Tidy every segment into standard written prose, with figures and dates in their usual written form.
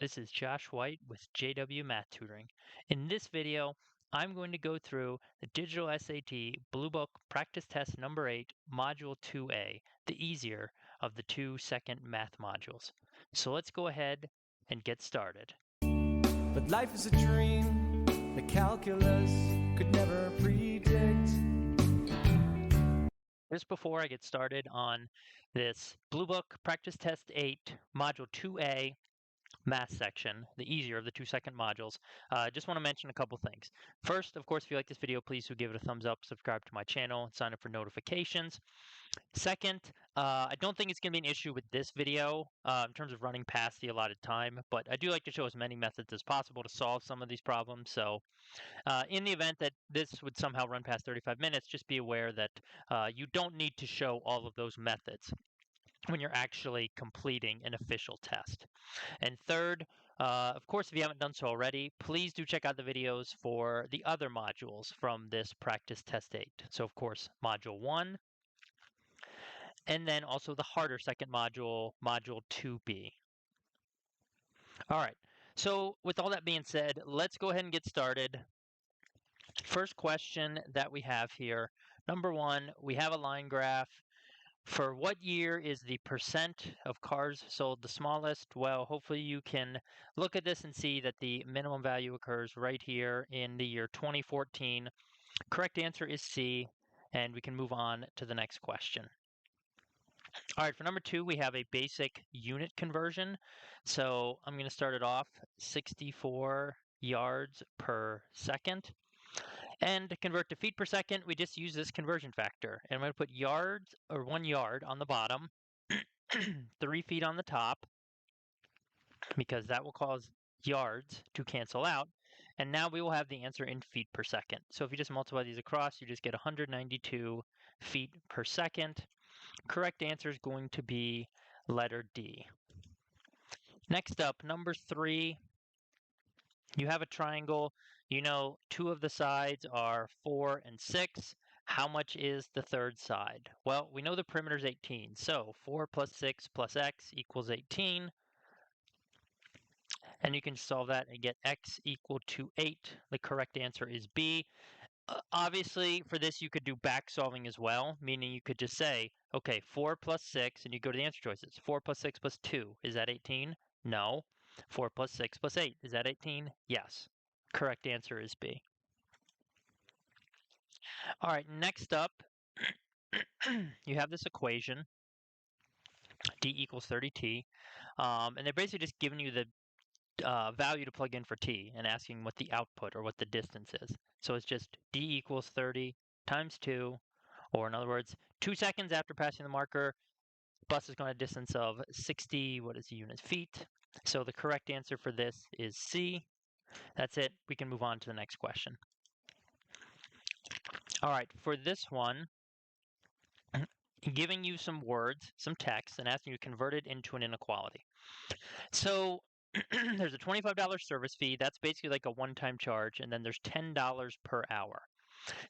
This is Josh White with JW Math Tutoring. In this video, I'm going to go through the Digital SAT Bluebook Practice Test Number 8, Module 2A, the easier of the 2 math modules. So let's go ahead and get started. But life is a dream the calculus could never predict. Just before I get started on this Bluebook Practice Test 8, Module 2A, math section, the easier of the 2 modules, just want to mention a couple things. First, of course, if you like this video, please do give it a thumbs up, subscribe to my channel, and sign up for notifications. Second, I don't think it's going to be an issue with this video in terms of running past the allotted time, but I do like to show as many methods as possible to solve some of these problems. So in the event that this would somehow run past 35 minutes, just be aware that you don't need to show all of those methods when you're actually completing an official test. And third, of course, if you haven't done so already, please do check out the videos for the other modules from this practice test 8. So of course, module 1, and then also the harder second module, module 2B. All right, so with all that being said, let's go ahead and get started. First question that we have here, number 1, we have a line graph. For what year is the percent of cars sold the smallest? Well, hopefully you can look at this and see that the minimum value occurs right here in the year 2014. Correct answer is C, and we can move on to the next question. All right, for number 2, we have a basic unit conversion. So I'm going to start it off 64 yards per second. And to convert to feet per second, we just use this conversion factor. And I'm going to put yards, or 1 yard on the bottom, 3 feet on the top, because that will cause yards to cancel out. And now we will have the answer in feet per second. So if you just multiply these across, you just get 192 feet per second. Correct answer is going to be letter D. Next up, number 3. You have a triangle. You know 2 of the sides are 4 and 6. How much is the third side? Well, we know the perimeter is 18. So 4 plus 6 plus x equals 18. And you can solve that and get x equal to 8. The correct answer is B. Obviously, for this, you could do back solving as well, meaning you could just say, okay, 4 plus 6, and you go to the answer choices. 4 plus 6 plus 2, is that 18? No. 4 plus 6 plus 8, is that 18? Yes. Correct answer is B. All right, next up, you have this equation, D equals 30t, and they're basically just giving you the value to plug in for t and asking what the output or what the distance is. So it's just D equals 30 times 2, or in other words, 2 seconds after passing the marker, bus is going a distance of 60, what is the unit, feet. So the correct answer for this is C. That's it. We can move on to the next question. All right, for this one, giving you some words, some text, and asking you to convert it into an inequality. So there's a $25 service fee. That's basically like a one-time charge, and then there's $10 per hour.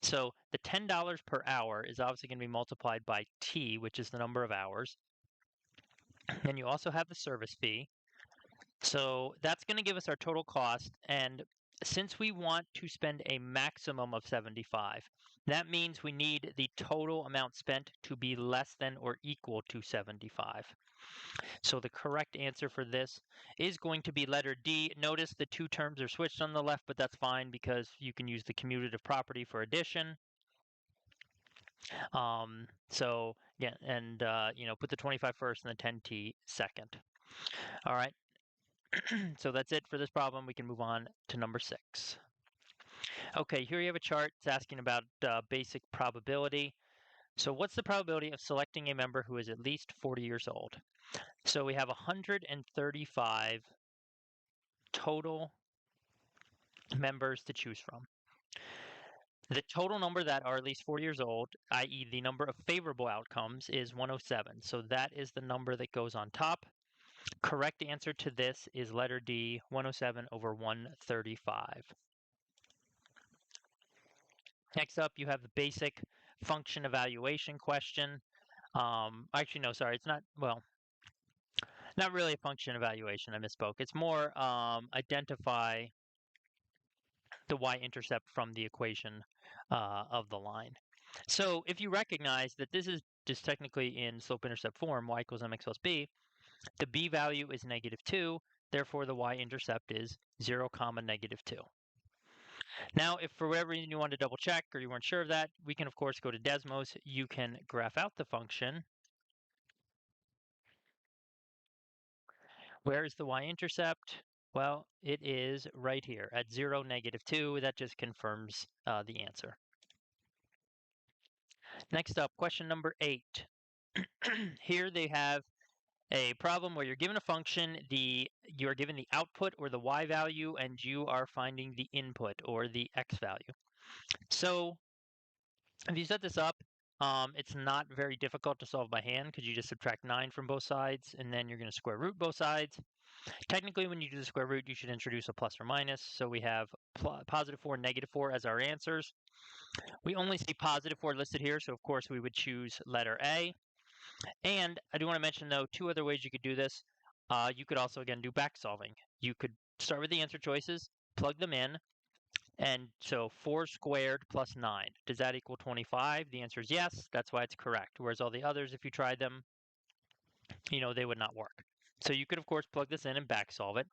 So the $10 per hour is obviously going to be multiplied by T, which is the number of hours. Then you also have the service fee. So that's going to give us our total cost. And since we want to spend a maximum of 75, that means we need the total amount spent to be less than or equal to 75. So the correct answer for this is going to be letter D. Notice the 2 terms are switched on the left, but that's fine because you can use the commutative property for addition. So yeah, and put the 25 first and the 10t second. All right. So that's it for this problem. We can move on to number 6. Okay, here you have a chart. It's asking about basic probability. So what's the probability of selecting a member who is at least 40 years old? So we have 135 total members to choose from. The total number that are at least 40 years old, i.e. the number of favorable outcomes, is 107. So that is the number that goes on top. Correct answer to this is letter D, 107 over 135. Next up, you have the basic function evaluation question. Actually, no, sorry, it's not, well, Not really a function evaluation, I misspoke. It's more identify the y-intercept from the equation of the line. So if you recognize that this is just technically in slope-intercept form, y equals mx plus b, the b value is -2, therefore the y-intercept is 0, comma, -2. Now, if for whatever reason you want to double check or you weren't sure of that, we can of course go to Desmos. You can graph out the function. Where is the y-intercept? Well, it is right here at 0, -2. That just confirms the answer. Next up, question number 8. Here they have a problem where you're given a function, you're given the output or the y value, and you are finding the input or the x value. So if you set this up, it's not very difficult to solve by hand because you just subtract 9 from both sides, and then you're going to square root both sides. Technically, when you do the square root, you should introduce a plus or minus. So we have +4 and -4 as our answers. We only see +4 listed here, so of course we would choose letter A. And I do want to mention, though, two other ways you could do this. You could also, again, do back solving. You could start with the answer choices, plug them in, and so 4 squared plus 9. Does that equal 25? The answer is yes. That's why it's correct. Whereas all the others, if you tried them, they would not work. So you could, of course, plug this in and back solve it.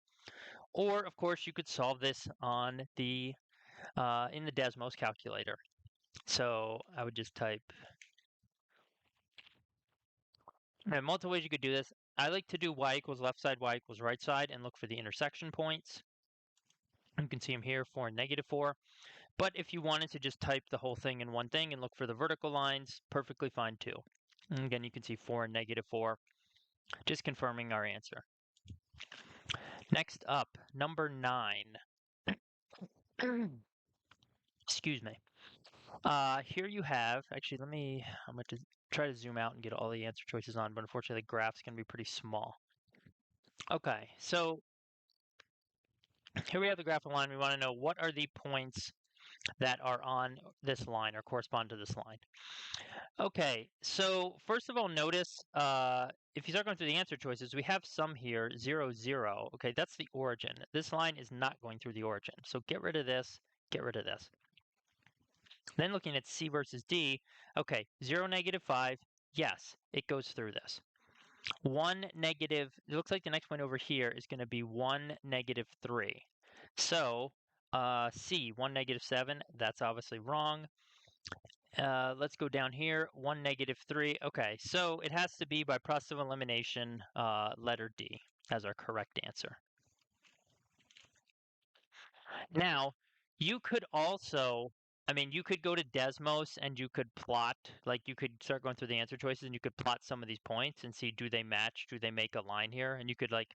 Or, of course, you could solve this on in the Desmos calculator. So I would just type. There are multiple ways you could do this. I like to do y equals left side, y equals right side, and look for the intersection points. You can see them here, 4 and -4. But if you wanted to just type the whole thing in one thing and look for the vertical lines, perfectly fine too. And again, you can see 4 and -4, just confirming our answer. Next up, number 9. Excuse me. Here you have, actually, I'm going to try to zoom out and get all the answer choices on, but unfortunately the graph's going to be pretty small. Okay, so here we have the graph line. We want to know what are the points that are on this line or correspond to this line. Okay, so first of all, notice if you start going through the answer choices, we have some here, 0, 0. Okay, that's the origin. This line is not going through the origin. So get rid of this, get rid of this. Then looking at C versus D, okay, 0, -5, yes, it goes through this. 1, negative, it looks like the next one over here is going to be 1, -3. So C, 1, -7, that's obviously wrong. Let's go down here, 1, -3. Okay, so it has to be by process of elimination, letter D as our correct answer. Now, you could also, you could go to Desmos and you could plot, like you could start going through the answer choices and you could plot some of these points and see, do they match? Do they make a line here? And you could I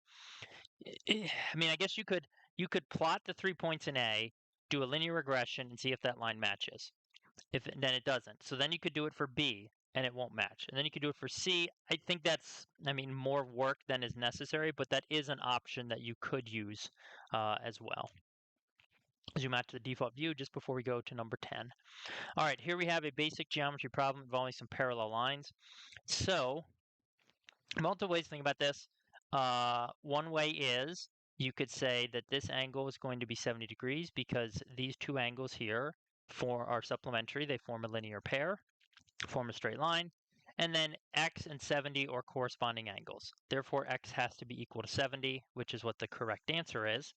guess you could plot the 3 points in A, do a linear regression and see if that line matches. Then it doesn't. So then you could do it for B and it won't match. And then you could do it for C. I think that's, more work than is necessary, but that is an option that you could use as well. Zoom out to the default view just before we go to number 10. All right, here we have a basic geometry problem involving some parallel lines. So, multiple ways to think about this. One way is you could say that this angle is going to be 70 degrees because these two angles here are supplementary. They form a linear pair, form a straight line. And then x and 70 are corresponding angles. Therefore, x has to be equal to 70, which is what the correct answer is.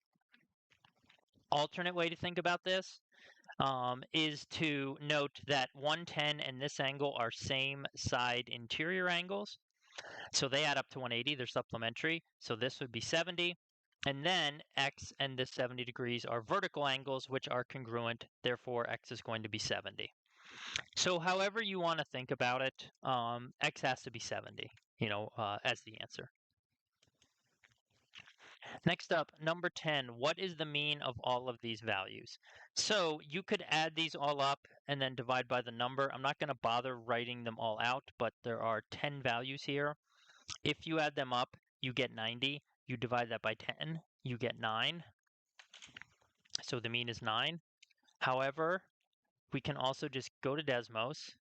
Alternate way to think about this is to note that 110 and this angle are same side interior angles. So they add up to 180. They're supplementary. So this would be 70. And then x and this 70 degrees are vertical angles, which are congruent. Therefore, x is going to be 70. So however you want to think about it, x has to be 70, as the answer. Next up, number 10, what is the mean of all of these values? So you could add these all up and then divide by the number. I'm not going to bother writing them all out, but there are 10 values here. If you add them up, you get 90. You divide that by 10, you get 9. So the mean is 9. However, we can also just go to Desmos,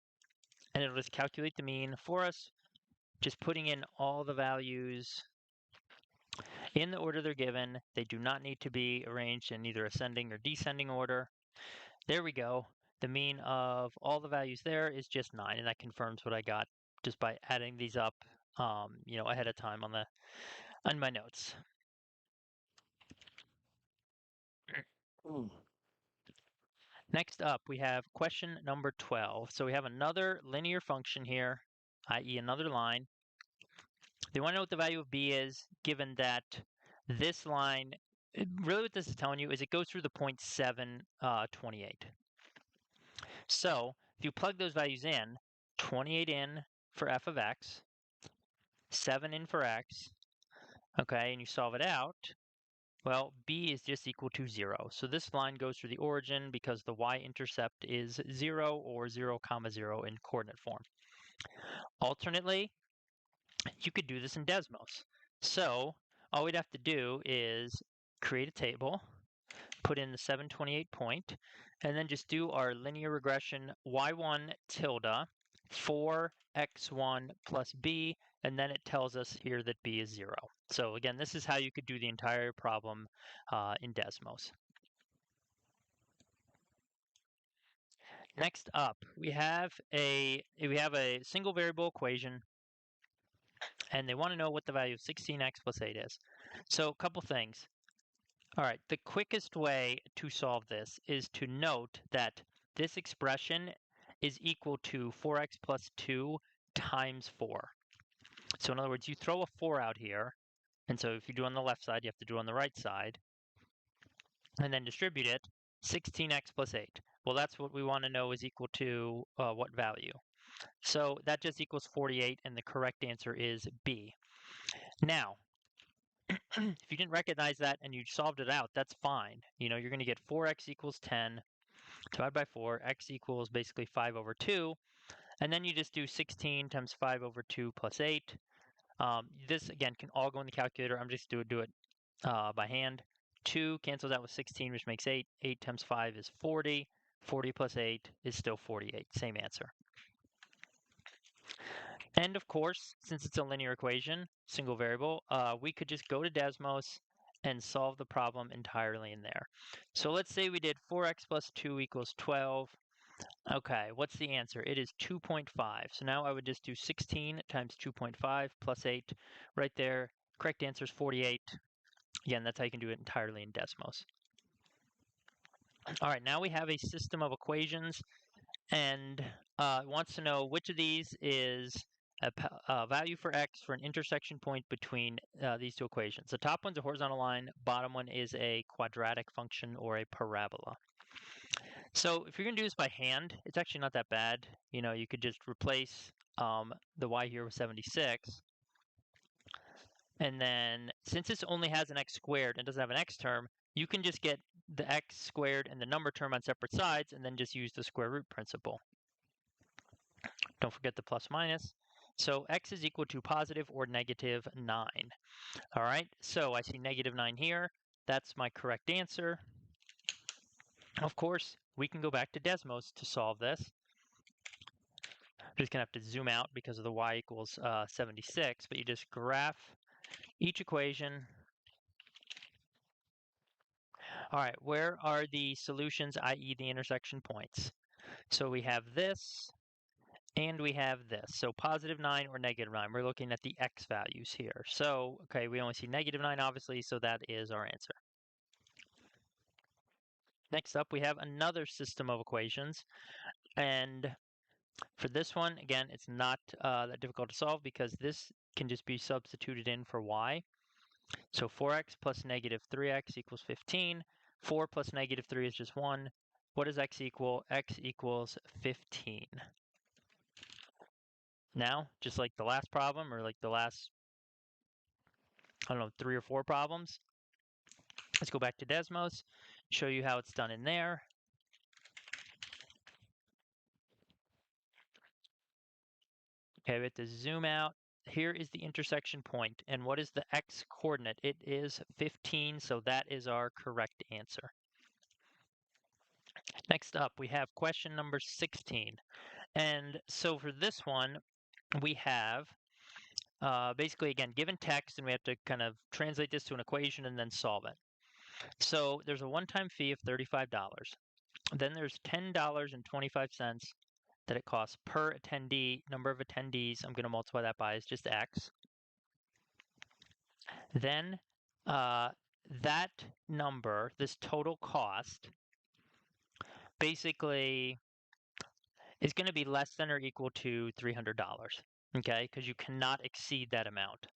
and it'll just calculate the mean for us, just putting in all the values in the order they're given. They do not need to be arranged in either ascending or descending order. There we go. The mean of all the values there is just 9, and that confirms what I got just by adding these up, ahead of time on my notes. Next up, we have question number 12. So we have another linear function here, i.e. another line. They want to know what the value of b is, given that this line, really what this is telling you is it goes through the point 728. So if you plug those values in, 28 in for f of x, 7 in for x, okay, and you solve it out, well, b is just equal to 0. So this line goes through the origin because the y-intercept is 0 or 0, comma 0 in coordinate form. Alternately, you could do this in Desmos. So all we'd have to do is create a table, put in the 728 point, and then just do our linear regression y1 tilde 4x1 plus b, and then it tells us here that b is 0. So again, this is how you could do the entire problem in Desmos. Next up, we have a single variable equation, and they want to know what the value of 16x plus 8 is. So a couple things. All right, the quickest way to solve this is to note that this expression is equal to 4x plus 2 times 4. So in other words, you throw a 4 out here, and so if you do on the left side, you have to do on the right side, and then distribute it, 16x plus 8. Well, that's what we want to know is equal to what value. So that just equals 48, and the correct answer is B. Now, if you didn't recognize that and you solved it out, that's fine. You're going to get 4x equals 10 divided by 4. X equals basically 5 over 2. And then you just do 16 times 5 over 2 plus 8. This, again, can all go in the calculator. I'm just do it by hand. 2 cancels out with 16, which makes 8. 8 times 5 is 40. 40 plus 8 is still 48. Same answer. And of course, since it's a linear equation, single variable, we could just go to Desmos and solve the problem entirely in there. So let's say we did 4x plus 2 equals 12. Okay, what's the answer? It is 2.5. So now I would just do 16 times 2.5 plus 8 right there. Correct answer is 48. Again, that's how you can do it entirely in Desmos. All right, now we have a system of equations, and it wants to know which of these is a value for x for an intersection point between these two equations. The top one's a horizontal line, bottom one is a quadratic function or a parabola. So if you're going to do this by hand, it's actually not that bad. You could just replace the y here with 76. And then since this only has an x squared and doesn't have an x term, you can just get the x squared and the number term on separate sides and then just use the square root principle. Don't forget the plus minus. So x is equal to positive or negative 9. All right, so I see negative 9 here. That's my correct answer. Of course, we can go back to Desmos to solve this. I'm just going to have to zoom out because of the y equals 76, but you just graph each equation. All right, where are the solutions, i.e. the intersection points? So we have this, and we have this. So positive 9 or negative 9. We're looking at the x values here. So, okay, we only see negative 9, obviously, so that is our answer. Next up, we have another system of equations. And for this one, again, it's not that difficult to solve because this can just be substituted in for y. So 4x plus negative 3x equals 15. 4 plus negative 3 is just 1. What does x equal? X equals 15. Now, just like the last problem or like the last, 3 or 4 problems, let's go back to Desmos, show you how it's done in there. Okay, we have to zoom out. Here is the intersection point, and what is the x coordinate? It is 15, so that is our correct answer. Next up, we have question number 16. And so for this one, we have basically, again, given text, and we have to kind of translate this to an equation and then solve it. So there's a one-time fee of $35. Then there's $10.25 that it costs per attendee. Number of attendees, I'm going to multiply that by is just X. Then that number, this total cost, basically is going to be less than or equal to $300, okay? Because you cannot exceed that amount.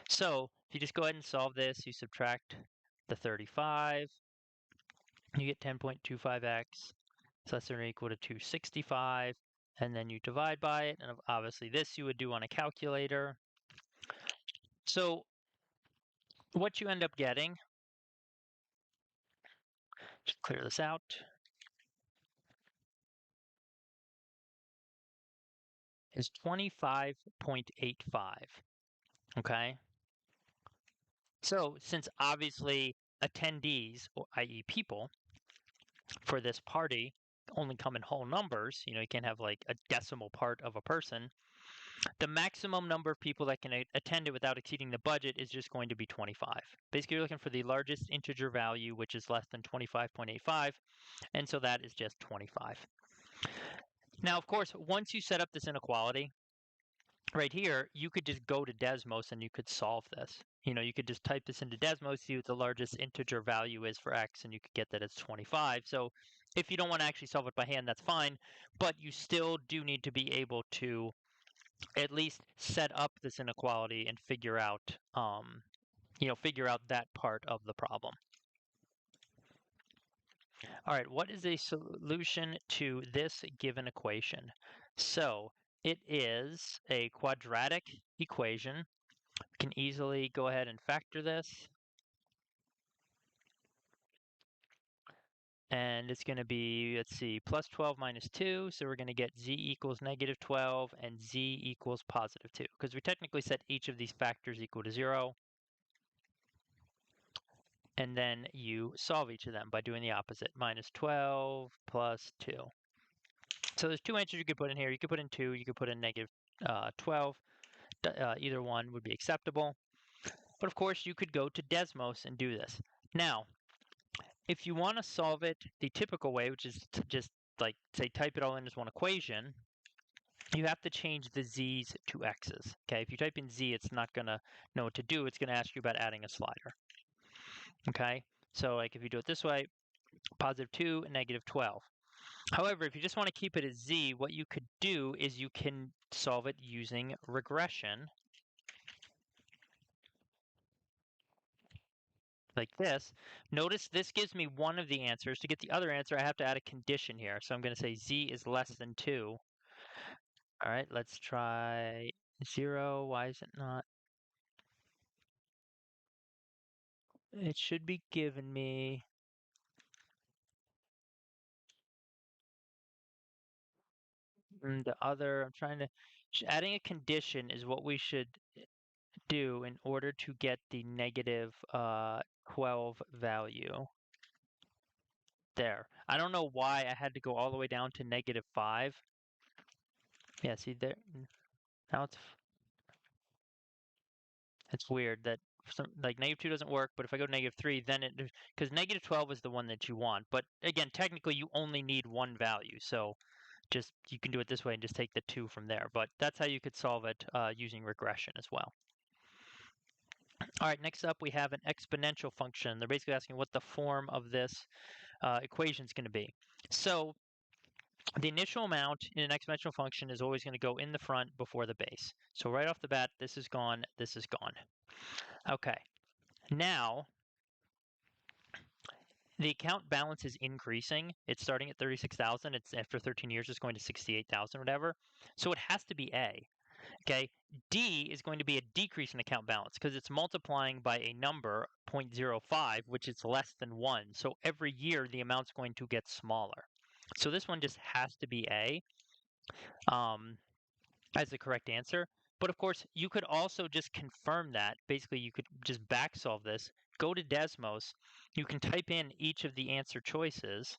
So if you just go ahead and solve this, you subtract the 35, you get 10.25x, it's less than or equal to 265, and then you divide by it, and obviously this you would do on a calculator. So what you end up getting, just clear this out, is 25.85, okay? So since obviously attendees, i.e. people, for this party only come in whole numbers, you can't have like a decimal part of a person, the maximum number of people that can attend it without exceeding the budget is just going to be 25. Basically, you're looking for the largest integer value, which is less than 25.85, and so that is just 25. Now, of course, once you set up this inequality, right here, you could just go to Desmos and you could solve this. You could just type this into Desmos, see what the largest integer value is for x, and you could get that it's 25. So if you don't want to actually solve it by hand, that's fine, but you still do need to be able to at least set up this inequality and figure out that part of the problem. All right, what is a solution to this given equation? So it is a quadratic equation. We can easily go ahead and factor this. And it's going to be, let's see, plus 12 minus 2. So we're going to get z equals negative 12 and z equals positive 2. Because we technically set each of these factors equal to 0. And then you solve each of them by doing the opposite. Minus 12 plus 2. So there's two answers you could put in here. You could put in 2. You could put in negative 12. Either one would be acceptable. But of course, you could go to Desmos and do this. Now, if you want to solve it the typical way, which is to just like say type it all in as one equation, you have to change the z's to x's. Okay, if you type in z, it's not going to know what to do. It's going to ask you about adding a slider. Okay, so like if you do it this way, positive 2 and negative 12. However, if you just want to keep it as z, what you could do is you can solve it using regression. Like this. Notice this gives me one of the answers. To get the other answer, I have to add a condition here. So I'm going to say z is less than 2. All right, let's try 0. Why is it not? It should be giving me the other. I'm trying to. Adding a condition is what we should do in order to get the negative 12 value. There. I don't know why I had to go all the way down to negative 5. Yeah, see there. Now it's weird that like negative 2 doesn't work, but if I go negative 3, then because negative 12 is the one that you want. But again, technically you only need one value. So just you can do it this way and just take the 2 from there. But that's how you could solve it using regression as well. All right, next up we have an exponential function. They're basically asking what the form of this equation is going to be. So the initial amount in an exponential function is always going to go in the front before the base. So right off the bat, this is gone, this is gone. Okay, now the account balance is increasing. It's starting at 36,000. It's after 13 years, it's going to 68,000, whatever. So it has to be A. Okay, D is going to be a decrease in account balance because it's multiplying by a number 0.05, which is less than 1. So every year the amount's going to get smaller. So this one just has to be A as the correct answer. But of course, you could also just confirm that. Basically, you could just back solve this. Go to Desmos. You can type in each of the answer choices.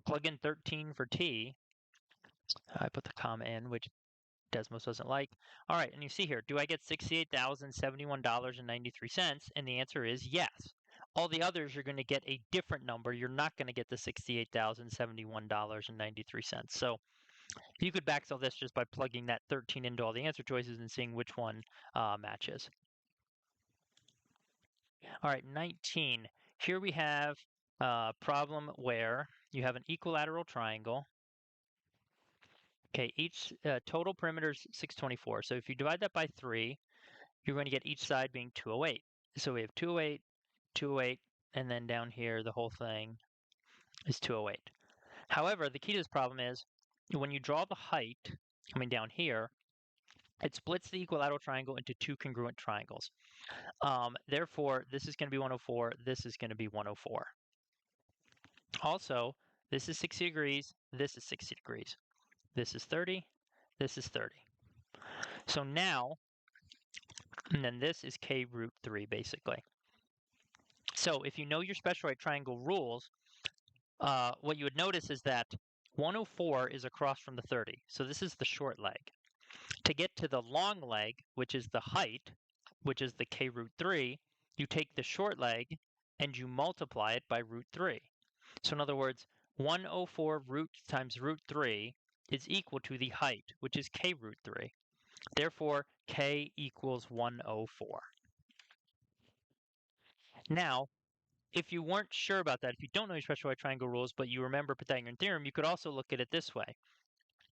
Plug in 13 for T. I put the comma in, which Desmos doesn't like. All right, and you see here, do I get $68,071.93? And the answer is yes. All the others you're going to get a different number. You're not going to get the $68,071.93. So you could backsolve this just by plugging that 13 into all the answer choices and seeing which one matches. All right, 19. Here we have a problem where you have an equilateral triangle. Okay, each total perimeter is 624. So if you divide that by 3, you're going to get each side being 208. So we have 208, 208, and then down here the whole thing is 208. However, the key to this problem is when you draw the height, down here, it splits the equilateral triangle into two congruent triangles. Therefore, this is going to be 104, this is going to be 104. Also, this is 60 degrees, this is 60 degrees. This is 30, this is 30. So now, and then this is k root 3 basically. So if you know your special right triangle rules, what you would notice is that 104 is across from the 30. So this is the short leg. To get to the long leg, which is the height, which is the k root 3, you take the short leg and you multiply it by root 3. So in other words, 104 root times root 3 is equal to the height, which is k root 3. Therefore, k equals 104. Now, if you weren't sure about that, if you don't know your special right triangle rules, but you remember Pythagorean theorem, you could also look at it this way.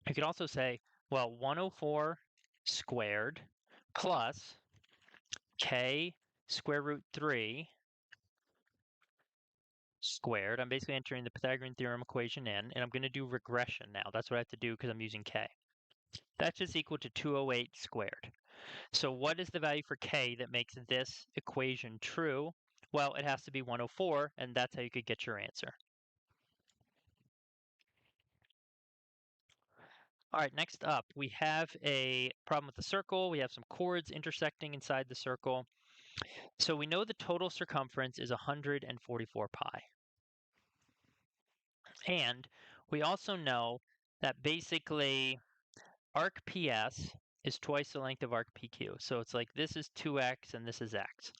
You could also say, well, 104 squared plus k square root 3 squared. I'm basically entering the Pythagorean theorem equation in, and I'm going to do regression now. That's what I have to do because I'm using k. That's just equal to 208 squared. So what is the value for k that makes this equation true? Well, it has to be 104, and that's how you could get your answer. All right, next up, we have a problem with the circle. We have some chords intersecting inside the circle. So we know the total circumference is 144 pi. And we also know that basically arc PS is twice the length of arc PQ. So it's like this is 2x and this is x.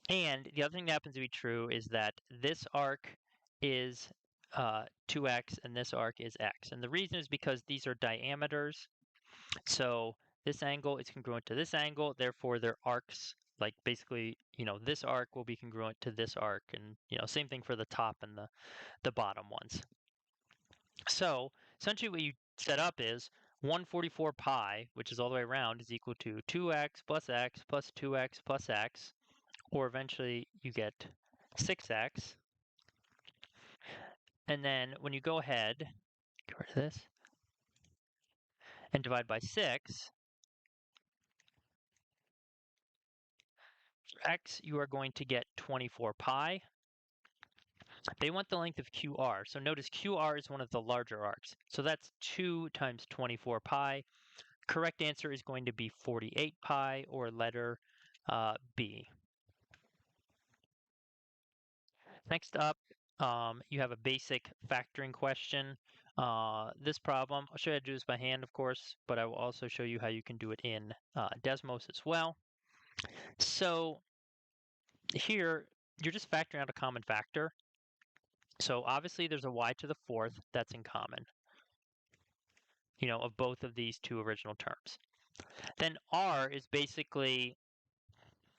And the other thing that happens to be true is that this arc is 2x and this arc is x. And the reason is because these are diameters. So this angle is congruent to this angle, therefore their arcs, like basically, this arc will be congruent to this arc, and same thing for the top and the bottom ones. So essentially what you set up is 144 pi, which is all the way around, is equal to 2x plus 2x plus x, or eventually you get 6x. And then when you go ahead, get rid of this, and divide by 6, for x you are going to get 24 pi. They want the length of QR. So notice QR is one of the larger arcs. So that's 2 times 24 pi. Correct answer is going to be 48 pi, or letter B. Next up, you have a basic factoring question. This problem, I'll show you how to do this by hand, of course, but I will also show you how you can do it in Desmos as well. So here, you're just factoring out a common factor. So obviously there's a y to the fourth that's in common, of both of these two original terms. Then r is basically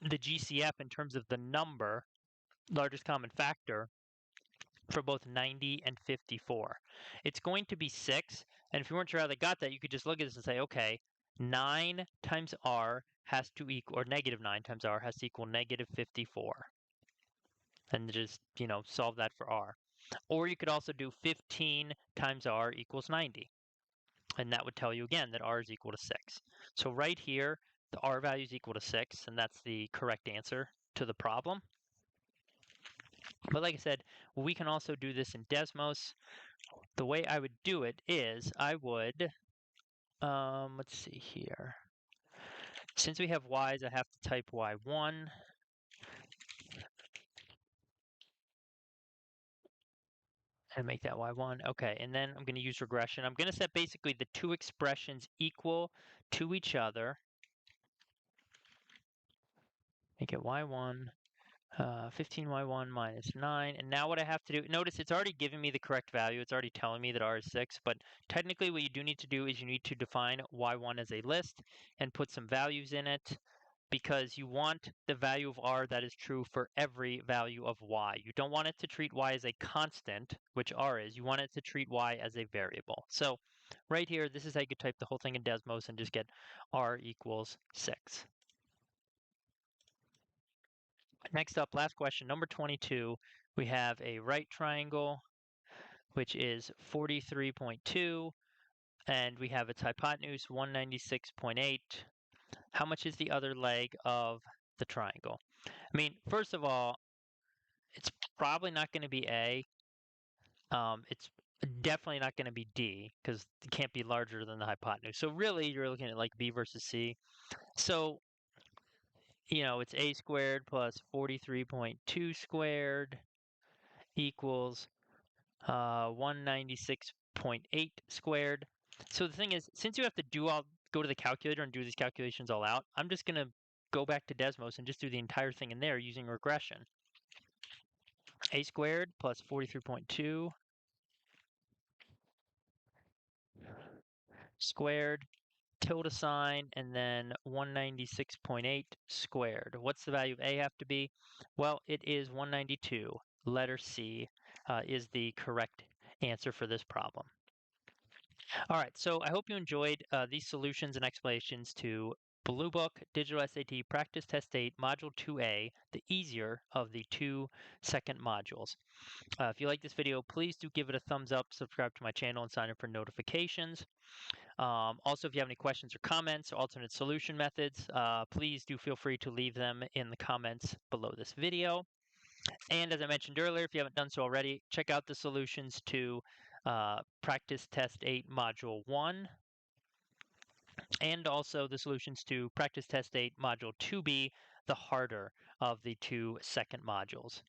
the GCF in terms of the number, largest common factor, for both 90 and 54. It's going to be 6, and if you weren't sure how they got that, you could just look at this and say, okay, 9 times r has to equal, or negative 9 times r has to equal negative 54. And just, solve that for r. Or you could also do 15 times r equals 90. And that would tell you again that r is equal to 6. So right here, the r value is equal to 6, and that's the correct answer to the problem. But like I said, we can also do this in Desmos. The way I would do it is I would, let's see here. Since we have y's, I have to type y1. and make that y1. Okay, and then I'm going to use regression. I'm going to set basically the two expressions equal to each other. Make it y1, 15y1 minus 9. And now what I have to do, notice it's already giving me the correct value. It's already telling me that r is 6. But technically what you do need to do is you need to define y1 as a list and put some values in it, because you want the value of r that is true for every value of y. You don't want it to treat y as a constant, which r is. You want it to treat y as a variable. So right here, this is how you could type the whole thing in Desmos and just get r equals 6. Next up, last question, number 22. We have a right triangle, which is 43.2, and we have its hypotenuse 196.8. How much is the other leg of the triangle? I mean, first of all, it's probably not going to be A. It's definitely not going to be D because it can't be larger than the hypotenuse. So really, you're looking at like B versus C. So, it's A squared plus 43.2 squared equals 196.8 squared. So the thing is, since you have to go to the calculator and do these calculations all out, I'm just going to go back to Desmos and just do the entire thing in there using regression. A squared plus 43.2 squared, tilde sign, and then 196.8 squared. What's the value of A have to be? Well, it is 192. Letter C is the correct answer for this problem. All right, so I hope you enjoyed these solutions and explanations to Bluebook Digital SAT Practice Test 8 Module 2A, the easier of the 2-second modules. If you like this video, please do give it a thumbs up, subscribe to my channel, and sign up for notifications. Also, if you have any questions or comments or alternate solution methods, please do feel free to leave them in the comments below this video. And as I mentioned earlier, if you haven't done so already, check out the solutions to Practice Test 8 Module 1, and also the solutions to Practice Test 8 Module 2B, the harder of the 2-second modules.